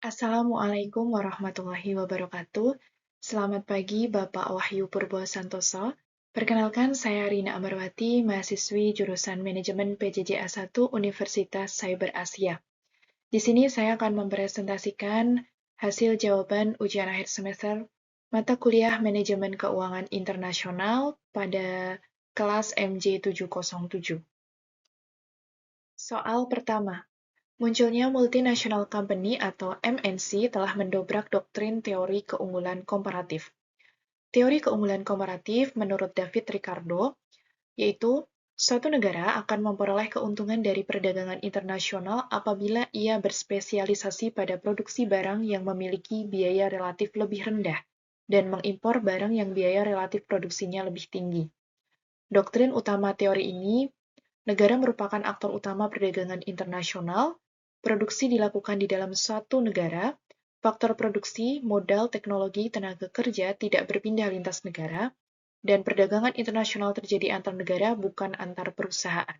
Assalamualaikum warahmatullahi wabarakatuh. Selamat pagi Bapak Wahyu Purbo Santoso. Perkenalkan, saya Rina Amarwati, mahasiswi jurusan Manajemen PJJ A1 Universitas Cyber Asia. Di sini saya akan mempresentasikan hasil jawaban ujian akhir semester mata kuliah Manajemen Keuangan Internasional pada kelas MJ707. Soal pertama. Munculnya multinational company atau MNC telah mendobrak doktrin teori keunggulan komparatif. Teori keunggulan komparatif menurut David Ricardo, yaitu suatu negara akan memperoleh keuntungan dari perdagangan internasional apabila ia berspesialisasi pada produksi barang yang memiliki biaya relatif lebih rendah dan mengimpor barang yang biaya relatif produksinya lebih tinggi. Doktrin utama teori ini, negara merupakan aktor utama perdagangan internasional. Produksi dilakukan di dalam suatu negara, faktor produksi, modal, teknologi, tenaga kerja tidak berpindah lintas negara, dan perdagangan internasional terjadi antar negara bukan antar perusahaan.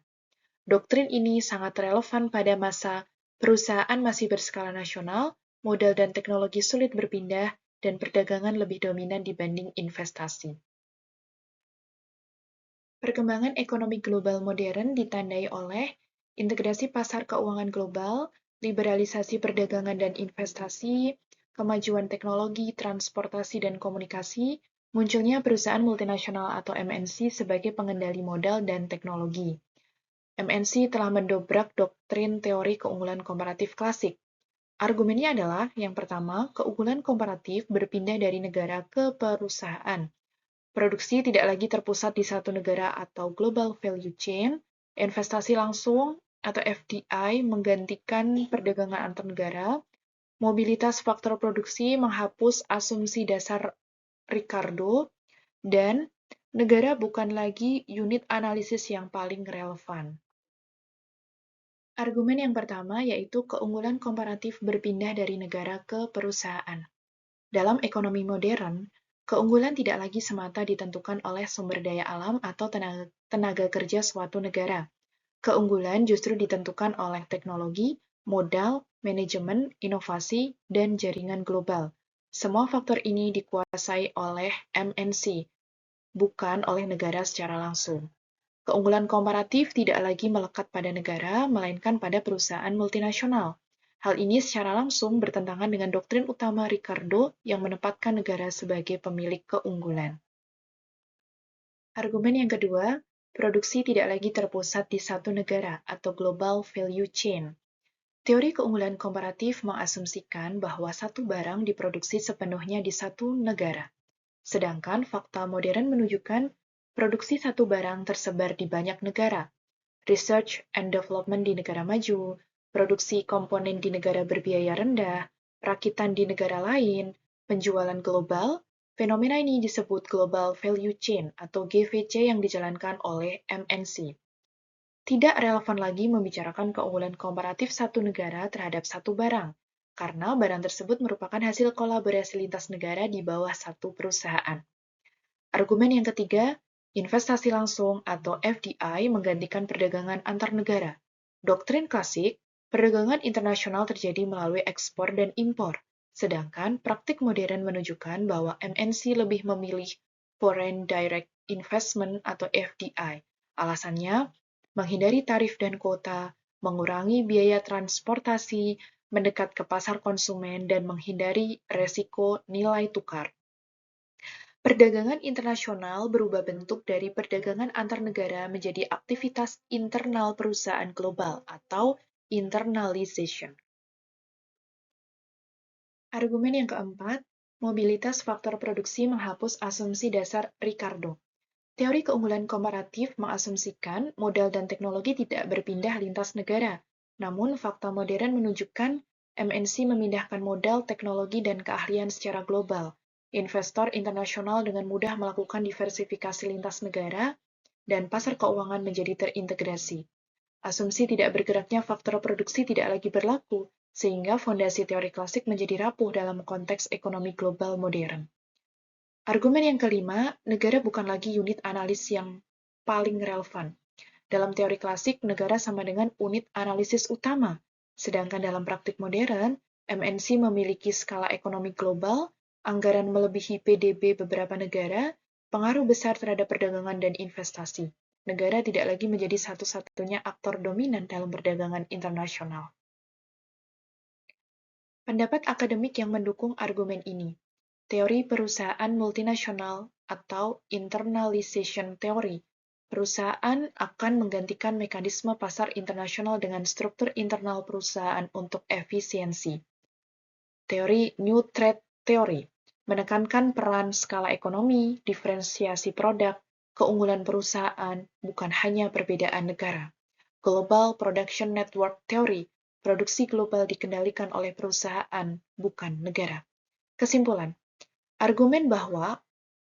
Doktrin ini sangat relevan pada masa perusahaan masih berskala nasional, modal dan teknologi sulit berpindah, dan perdagangan lebih dominan dibanding investasi. Perkembangan ekonomi global modern ditandai oleh integrasi pasar keuangan global, liberalisasi perdagangan dan investasi, kemajuan teknologi, transportasi dan komunikasi, munculnya perusahaan multinasional atau MNC sebagai pengendali modal dan teknologi. MNC telah mendobrak doktrin teori keunggulan komparatif klasik. Argumennya adalah, yang pertama, keunggulan komparatif berpindah dari negara ke perusahaan. Produksi tidak lagi terpusat di satu negara atau global value chain, investasi langsung atau FDI menggantikan perdagangan antar negara, mobilitas faktor produksi menghapus asumsi dasar Ricardo, dan negara bukan lagi unit analisis yang paling relevan. Argumen yang pertama yaitu keunggulan komparatif berpindah dari negara ke perusahaan. Dalam ekonomi modern, keunggulan tidak lagi semata ditentukan oleh sumber daya alam atau tenaga kerja suatu negara. Keunggulan justru ditentukan oleh teknologi, modal, manajemen, inovasi, dan jaringan global. Semua faktor ini dikuasai oleh MNC, bukan oleh negara secara langsung. Keunggulan komparatif tidak lagi melekat pada negara, melainkan pada perusahaan multinasional. Hal ini secara langsung bertentangan dengan doktrin utama Ricardo yang menempatkan negara sebagai pemilik keunggulan. Argumen yang kedua, produksi tidak lagi terpusat di satu negara atau global value chain. Teori keunggulan komparatif mengasumsikan bahwa satu barang diproduksi sepenuhnya di satu negara. Sedangkan fakta modern menunjukkan produksi satu barang tersebar di banyak negara. Research and development di negara maju, produksi komponen di negara berbiaya rendah, rakitan di negara lain, penjualan global. Fenomena ini disebut Global Value Chain atau GVC yang dijalankan oleh MNC. Tidak relevan lagi membicarakan keunggulan komparatif satu negara terhadap satu barang, karena barang tersebut merupakan hasil kolaborasi lintas negara di bawah satu perusahaan. Argumen yang ketiga, investasi langsung atau FDI menggantikan perdagangan antar negara. Doktrin klasik, perdagangan internasional terjadi melalui ekspor dan impor, sedangkan praktik modern menunjukkan bahwa MNC lebih memilih Foreign Direct Investment atau FDI. Alasannya, menghindari tarif dan kuota, mengurangi biaya transportasi, mendekat ke pasar konsumen, dan menghindari resiko nilai tukar. Perdagangan internasional berubah bentuk dari perdagangan antar negara menjadi aktivitas internal perusahaan global atau internalization. Argumen yang keempat, mobilitas faktor produksi menghapus asumsi dasar Ricardo. Teori keunggulan komparatif mengasumsikan modal dan teknologi tidak berpindah lintas negara, namun fakta modern menunjukkan MNC memindahkan modal, teknologi, dan keahlian secara global. Investor internasional dengan mudah melakukan diversifikasi lintas negara, dan pasar keuangan menjadi terintegrasi. Asumsi tidak bergeraknya faktor produksi tidak lagi berlaku, sehingga fondasi teori klasik menjadi rapuh dalam konteks ekonomi global modern. Argumen yang kelima, negara bukan lagi unit analis yang paling relevan. Dalam teori klasik, negara sama dengan unit analisis utama, sedangkan dalam praktik modern, MNC memiliki skala ekonomi global, anggaran melebihi PDB beberapa negara, pengaruh besar terhadap perdagangan dan investasi. Negara tidak lagi menjadi satu-satunya aktor dominan dalam perdagangan internasional. Pendapat akademik yang mendukung argumen ini. Teori perusahaan multinasional atau internalization theory. Perusahaan akan menggantikan mekanisme pasar internasional dengan struktur internal perusahaan untuk efisiensi. Teori New Trade Theory menekankan peran skala ekonomi, diferensiasi produk, keunggulan perusahaan, bukan hanya perbedaan negara. Global Production Network Theory, produksi global dikendalikan oleh perusahaan, bukan negara. Kesimpulan, argumen bahwa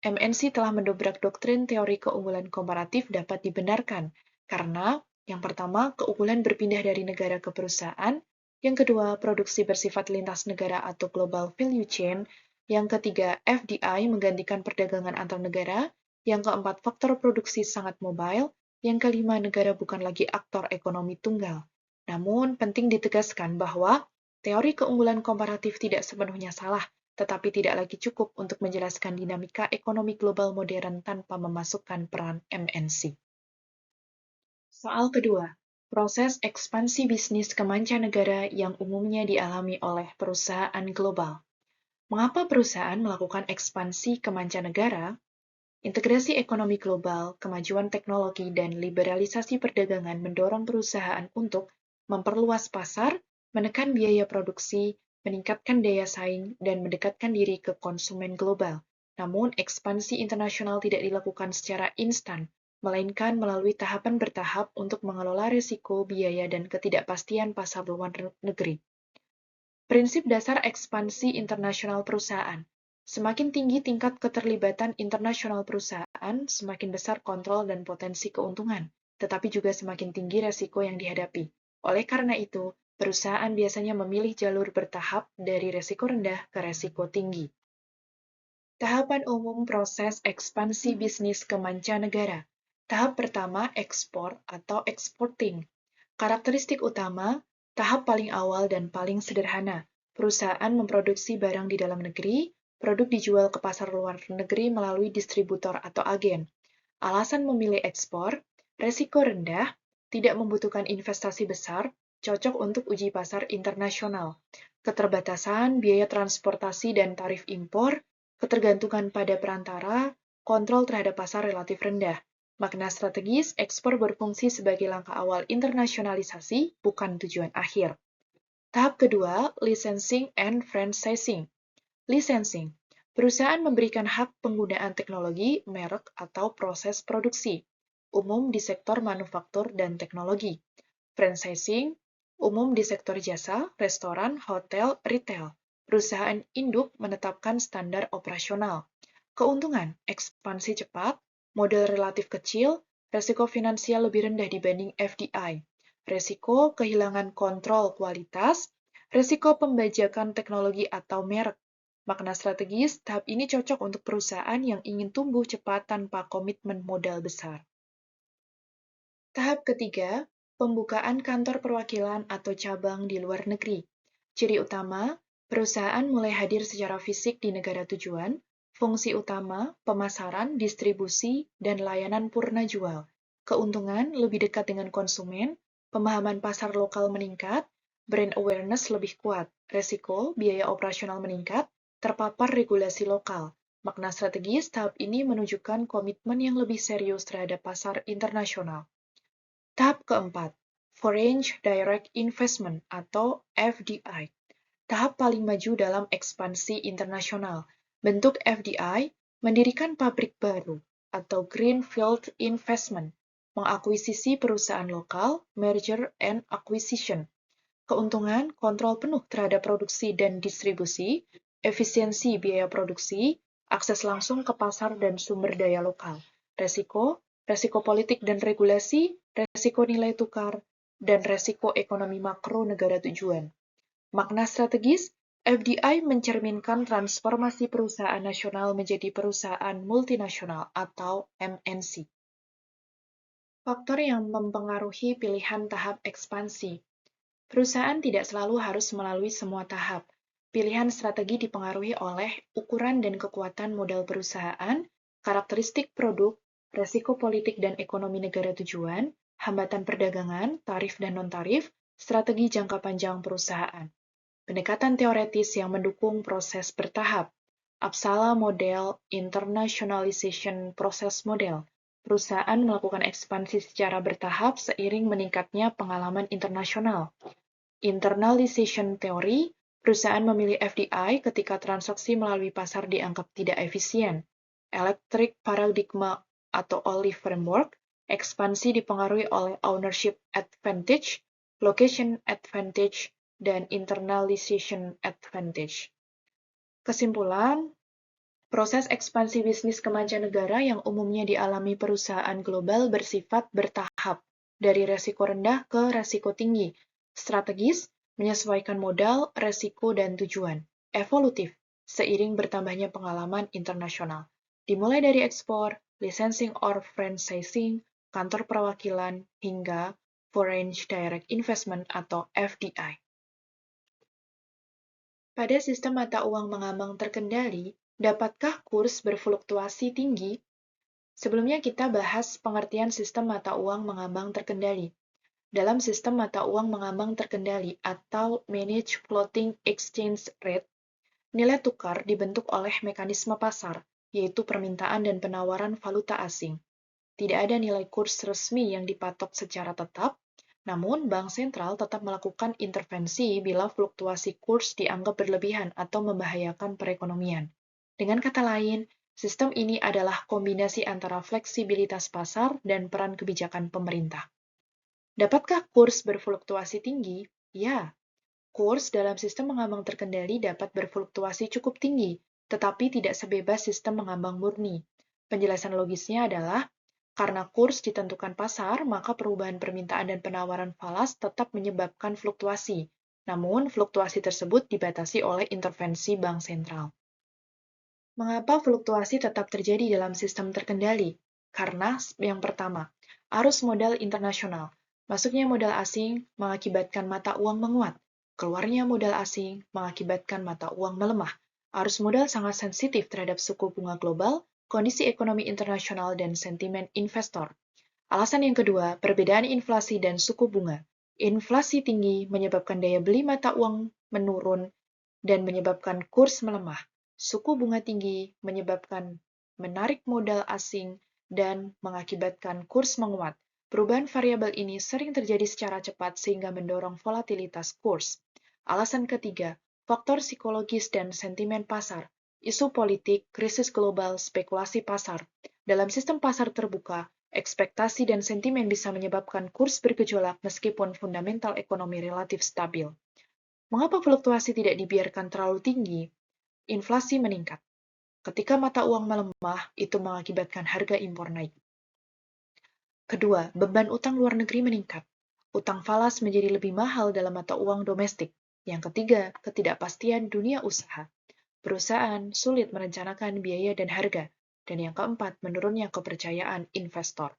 MNC telah mendobrak doktrin teori keunggulan komparatif dapat dibenarkan, karena yang pertama, keunggulan berpindah dari negara ke perusahaan, yang kedua, produksi bersifat lintas negara atau global value chain, yang ketiga, FDI menggantikan perdagangan antar negara, yang keempat, faktor produksi sangat mobile, yang kelima, negara bukan lagi aktor ekonomi tunggal. Namun, penting ditegaskan bahwa teori keunggulan komparatif tidak sepenuhnya salah, tetapi tidak lagi cukup untuk menjelaskan dinamika ekonomi global modern tanpa memasukkan peran MNC. Soal kedua, proses ekspansi bisnis ke mancanegara yang umumnya dialami oleh perusahaan global. Mengapa perusahaan melakukan ekspansi ke mancanegara? Integrasi ekonomi global, kemajuan teknologi, dan liberalisasi perdagangan mendorong perusahaan untuk memperluas pasar, menekan biaya produksi, meningkatkan daya saing, dan mendekatkan diri ke konsumen global. Namun, ekspansi internasional tidak dilakukan secara instan, melainkan melalui tahapan bertahap untuk mengelola risiko, biaya, dan ketidakpastian pasar luar negeri. Prinsip dasar ekspansi internasional perusahaan. Semakin tinggi tingkat keterlibatan internasional perusahaan, semakin besar kontrol dan potensi keuntungan, tetapi juga semakin tinggi resiko yang dihadapi. Oleh karena itu, perusahaan biasanya memilih jalur bertahap dari resiko rendah ke resiko tinggi. Tahapan umum proses ekspansi bisnis ke mancanegara. Tahap pertama, ekspor atau exporting. Karakteristik utama, tahap paling awal dan paling sederhana. Perusahaan memproduksi barang di dalam negeri, produk dijual ke pasar luar negeri melalui distributor atau agen. Alasan memilih ekspor, resiko rendah, tidak membutuhkan investasi besar, cocok untuk uji pasar internasional. Keterbatasan, biaya transportasi dan tarif impor, ketergantungan pada perantara, kontrol terhadap pasar relatif rendah. Makna strategis, ekspor berfungsi sebagai langkah awal internasionalisasi, bukan tujuan akhir. Tahap kedua, licensing and franchising. Licensing. Perusahaan memberikan hak penggunaan teknologi, merek, atau proses produksi, umum di sektor manufaktur dan teknologi. Franchising, umum di sektor jasa, restoran, hotel, retail. Perusahaan induk menetapkan standar operasional. Keuntungan, ekspansi cepat, modal relatif kecil, resiko finansial lebih rendah dibanding FDI, resiko kehilangan kontrol kualitas, resiko pembajakan teknologi atau merek. Makna strategis, tahap ini cocok untuk perusahaan yang ingin tumbuh cepat tanpa komitmen modal besar. Tahap ketiga, pembukaan kantor perwakilan atau cabang di luar negeri. Ciri utama, perusahaan mulai hadir secara fisik di negara tujuan. Fungsi utama, pemasaran, distribusi, dan layanan purna jual. Keuntungan, lebih dekat dengan konsumen, pemahaman pasar lokal meningkat, brand awareness lebih kuat, resiko, biaya operasional meningkat, terpapar regulasi lokal. Makna strategis, tahap ini menunjukkan komitmen yang lebih serius terhadap pasar internasional. Tahap keempat, Foreign Direct Investment atau FDI. Tahap paling maju dalam ekspansi internasional. Bentuk FDI, mendirikan pabrik baru, atau Greenfield Investment, mengakuisisi perusahaan lokal, merger and acquisition. Keuntungan, kontrol penuh terhadap produksi dan distribusi, efisiensi biaya produksi, akses langsung ke pasar dan sumber daya lokal. Resiko politik dan regulasi, resiko nilai tukar, dan resiko ekonomi makro negara tujuan. Makna strategis, FDI mencerminkan transformasi perusahaan nasional menjadi perusahaan multinasional atau MNC. Faktor yang mempengaruhi pilihan tahap ekspansi. Perusahaan tidak selalu harus melalui semua tahap. Pilihan strategi dipengaruhi oleh ukuran dan kekuatan modal perusahaan, karakteristik produk, resiko politik dan ekonomi negara tujuan, hambatan perdagangan, tarif dan non-tarif, strategi jangka panjang perusahaan. Pendekatan teoretis yang mendukung proses bertahap. Uppsala Model, Internationalization Process Model. Perusahaan melakukan ekspansi secara bertahap seiring meningkatnya pengalaman internasional. Internalization Theory, perusahaan memilih FDI ketika transaksi melalui pasar dianggap tidak efisien. Electric Paradigma atau Olive Framework, ekspansi dipengaruhi oleh ownership advantage, location advantage, dan internalization advantage. Kesimpulan, proses ekspansi bisnis ke mancanegara yang umumnya dialami perusahaan global bersifat bertahap, dari resiko rendah ke resiko tinggi, strategis, menyesuaikan modal, resiko, dan tujuan, evolutif, seiring bertambahnya pengalaman internasional, dimulai dari ekspor, licensing or franchising, kantor perwakilan, hingga foreign direct investment atau FDI. Pada sistem mata uang mengambang terkendali, dapatkah kurs berfluktuasi tinggi? Sebelumnya kita bahas pengertian sistem mata uang mengambang terkendali. Dalam sistem mata uang mengambang terkendali atau Managed Floating Exchange Rate, nilai tukar dibentuk oleh mekanisme pasar, yaitu permintaan dan penawaran valuta asing. Tidak ada nilai kurs resmi yang dipatok secara tetap, namun bank sentral tetap melakukan intervensi bila fluktuasi kurs dianggap berlebihan atau membahayakan perekonomian. Dengan kata lain, sistem ini adalah kombinasi antara fleksibilitas pasar dan peran kebijakan pemerintah. Dapatkah kurs berfluktuasi tinggi? Ya, kurs dalam sistem mengambang terkendali dapat berfluktuasi cukup tinggi, tetapi tidak sebebas sistem mengambang murni. Penjelasan logisnya adalah, karena kurs ditentukan pasar, maka perubahan permintaan dan penawaran falas tetap menyebabkan fluktuasi. Namun, fluktuasi tersebut dibatasi oleh intervensi bank sentral. Mengapa fluktuasi tetap terjadi dalam sistem terkendali? Karena yang pertama, arus modal internasional. Masuknya modal asing mengakibatkan mata uang menguat. Keluarnya modal asing mengakibatkan mata uang melemah. Arus modal sangat sensitif terhadap suku bunga global, kondisi ekonomi internasional, dan sentimen investor. Alasan yang kedua, perbedaan inflasi dan suku bunga. Inflasi tinggi menyebabkan daya beli mata uang menurun dan menyebabkan kurs melemah. Suku bunga tinggi menyebabkan menarik modal asing dan mengakibatkan kurs menguat. Perubahan variabel ini sering terjadi secara cepat sehingga mendorong volatilitas kurs. Alasan ketiga, faktor psikologis dan sentimen pasar. Isu politik, krisis global, spekulasi pasar. Dalam sistem pasar terbuka, ekspektasi dan sentimen bisa menyebabkan kurs bergejolak meskipun fundamental ekonomi relatif stabil. Mengapa fluktuasi tidak dibiarkan terlalu tinggi? Inflasi meningkat. Ketika mata uang melemah, itu mengakibatkan harga impor naik. Kedua, beban utang luar negeri meningkat. Utang falas menjadi lebih mahal dalam mata uang domestik. Yang ketiga, ketidakpastian dunia usaha. Perusahaan sulit merencanakan biaya dan harga. Dan yang keempat, menurunnya kepercayaan investor.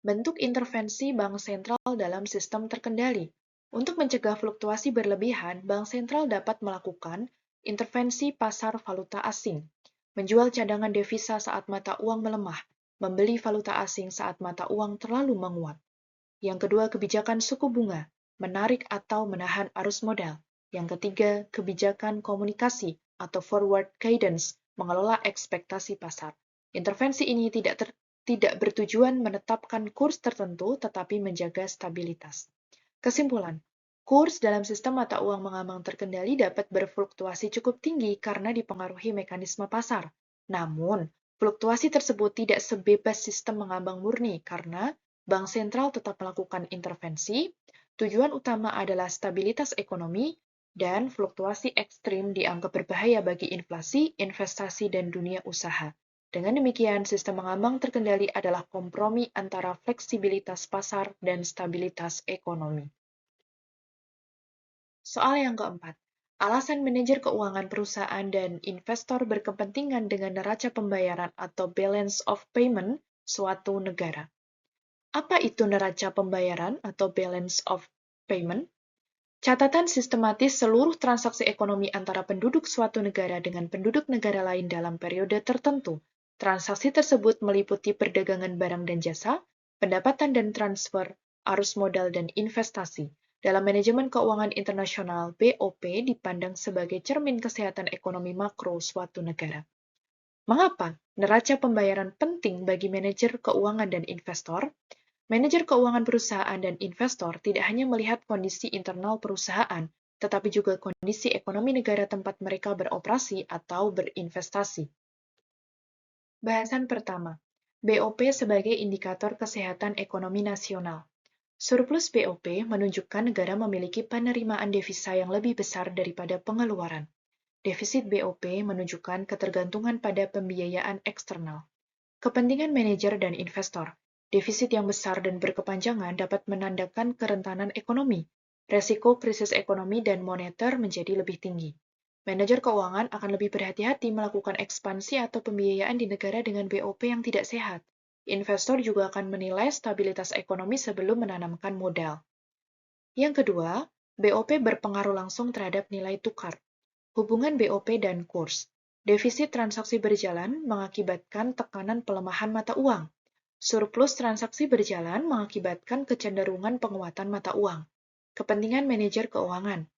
Bentuk intervensi bank sentral dalam sistem terkendali. Untuk mencegah fluktuasi berlebihan, bank sentral dapat melakukan intervensi pasar valuta asing, menjual cadangan devisa saat mata uang melemah, membeli valuta asing saat mata uang terlalu menguat. Yang kedua, kebijakan suku bunga, menarik atau menahan arus modal. Yang ketiga, kebijakan komunikasi atau forward guidance, mengelola ekspektasi pasar. Intervensi ini tidak bertujuan menetapkan kurs tertentu, tetapi menjaga stabilitas. Kesimpulan, kurs dalam sistem mata uang mengambang terkendali dapat berfluktuasi cukup tinggi karena dipengaruhi mekanisme pasar. Namun, fluktuasi tersebut tidak sebebas sistem mengambang murni karena bank sentral tetap melakukan intervensi, tujuan utama adalah stabilitas ekonomi, dan fluktuasi ekstrim dianggap berbahaya bagi inflasi, investasi, dan dunia usaha. Dengan demikian, sistem mengambang terkendali adalah kompromi antara fleksibilitas pasar dan stabilitas ekonomi. Soal yang keempat, alasan manajer keuangan perusahaan dan investor berkepentingan dengan neraca pembayaran atau balance of payment suatu negara. Apa itu neraca pembayaran atau balance of payment, catatan sistematis seluruh transaksi ekonomi antara penduduk suatu negara dengan penduduk negara lain dalam periode tertentu. Transaksi tersebut meliputi perdagangan barang dan jasa, pendapatan dan transfer, arus modal dan investasi. Dalam manajemen keuangan internasional, BOP dipandang sebagai cermin kesehatan ekonomi makro suatu negara. Mengapa neraca pembayaran penting bagi manajer keuangan dan investor? Manajer keuangan perusahaan dan investor tidak hanya melihat kondisi internal perusahaan, tetapi juga kondisi ekonomi negara tempat mereka beroperasi atau berinvestasi. Bahasan pertama, BOP sebagai indikator kesehatan ekonomi nasional. Surplus BOP menunjukkan negara memiliki penerimaan devisa yang lebih besar daripada pengeluaran. Defisit BOP menunjukkan ketergantungan pada pembiayaan eksternal. Kepentingan manajer dan investor. Defisit yang besar dan berkepanjangan dapat menandakan kerentanan ekonomi. Resiko krisis ekonomi dan moneter menjadi lebih tinggi. Manajer keuangan akan lebih berhati-hati melakukan ekspansi atau pembiayaan di negara dengan BOP yang tidak sehat. Investor juga akan menilai stabilitas ekonomi sebelum menanamkan modal. Yang kedua, BOP berpengaruh langsung terhadap nilai tukar. Hubungan BOP dan kurs. Defisit transaksi berjalan mengakibatkan tekanan pelemahan mata uang. Surplus transaksi berjalan mengakibatkan kecenderungan penguatan mata uang. Kepentingan manajer keuangan.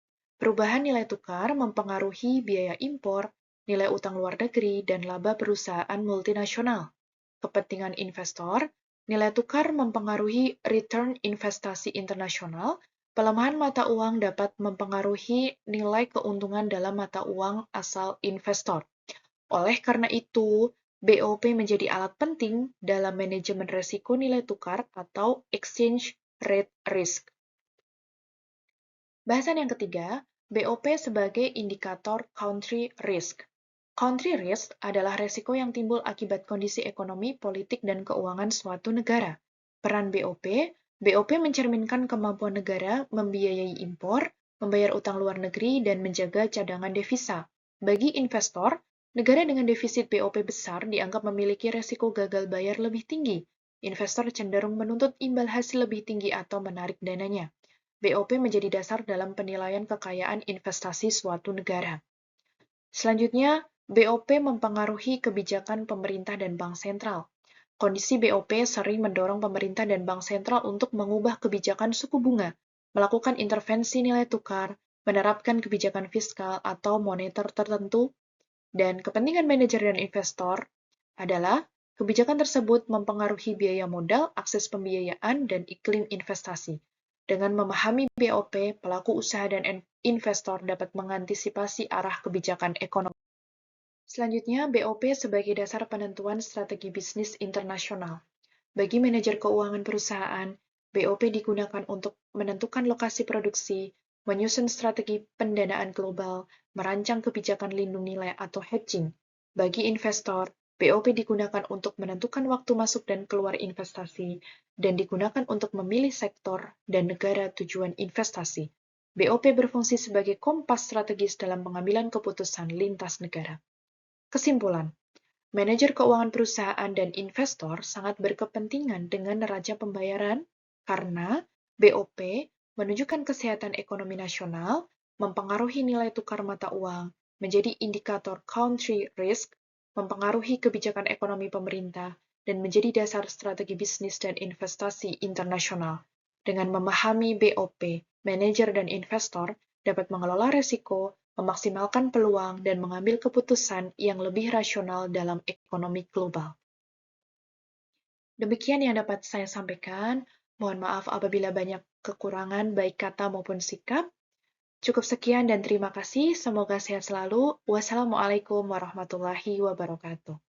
Perubahan nilai tukar mempengaruhi biaya impor, nilai utang luar negeri, dan laba perusahaan multinasional. Kepentingan investor. Nilai tukar mempengaruhi return investasi internasional. Pelemahan mata uang dapat mempengaruhi nilai keuntungan dalam mata uang asal investor. Oleh karena itu, BOP menjadi alat penting dalam manajemen risiko nilai tukar atau exchange rate risk. Bahasan yang ketiga, BOP sebagai indikator country risk. Country risk adalah risiko yang timbul akibat kondisi ekonomi, politik, dan keuangan suatu negara. Peran BOP mencerminkan kemampuan negara membiayai impor, membayar utang luar negeri, dan menjaga cadangan devisa. Bagi investor, negara dengan defisit BOP besar dianggap memiliki risiko gagal bayar lebih tinggi. Investor cenderung menuntut imbal hasil lebih tinggi atau menarik dananya. BOP menjadi dasar dalam penilaian kekayaan investasi suatu negara. Selanjutnya, BOP mempengaruhi kebijakan pemerintah dan bank sentral. Kondisi BOP sering mendorong pemerintah dan bank sentral untuk mengubah kebijakan suku bunga, melakukan intervensi nilai tukar, menerapkan kebijakan fiskal atau moneter tertentu, dan kepentingan manajer dan investor adalah kebijakan tersebut mempengaruhi biaya modal, akses pembiayaan, dan iklim investasi. Dengan memahami BOP, pelaku usaha dan investor dapat mengantisipasi arah kebijakan ekonomi. Selanjutnya, BOP sebagai dasar penentuan strategi bisnis internasional. Bagi manajer keuangan perusahaan, BOP digunakan untuk menentukan lokasi produksi, menyusun strategi pendanaan global, merancang kebijakan lindung nilai atau hedging. Bagi investor, BOP digunakan untuk menentukan waktu masuk dan keluar investasi, dan digunakan untuk memilih sektor dan negara tujuan investasi. BOP berfungsi sebagai kompas strategis dalam pengambilan keputusan lintas negara. Kesimpulan, manajer keuangan perusahaan dan investor sangat berkepentingan dengan neraca pembayaran karena BOP menunjukkan kesehatan ekonomi nasional, mempengaruhi nilai tukar mata uang, menjadi indikator country risk, mempengaruhi kebijakan ekonomi pemerintah, dan menjadi dasar strategi bisnis dan investasi internasional. Dengan memahami BOP, manajer dan investor dapat mengelola risiko, memaksimalkan peluang, dan mengambil keputusan yang lebih rasional dalam ekonomi global. Demikian yang dapat saya sampaikan. Mohon maaf apabila banyak kekurangan baik kata maupun sikap. Cukup sekian dan terima kasih. Semoga sehat selalu. Wassalamualaikum warahmatullahi wabarakatuh.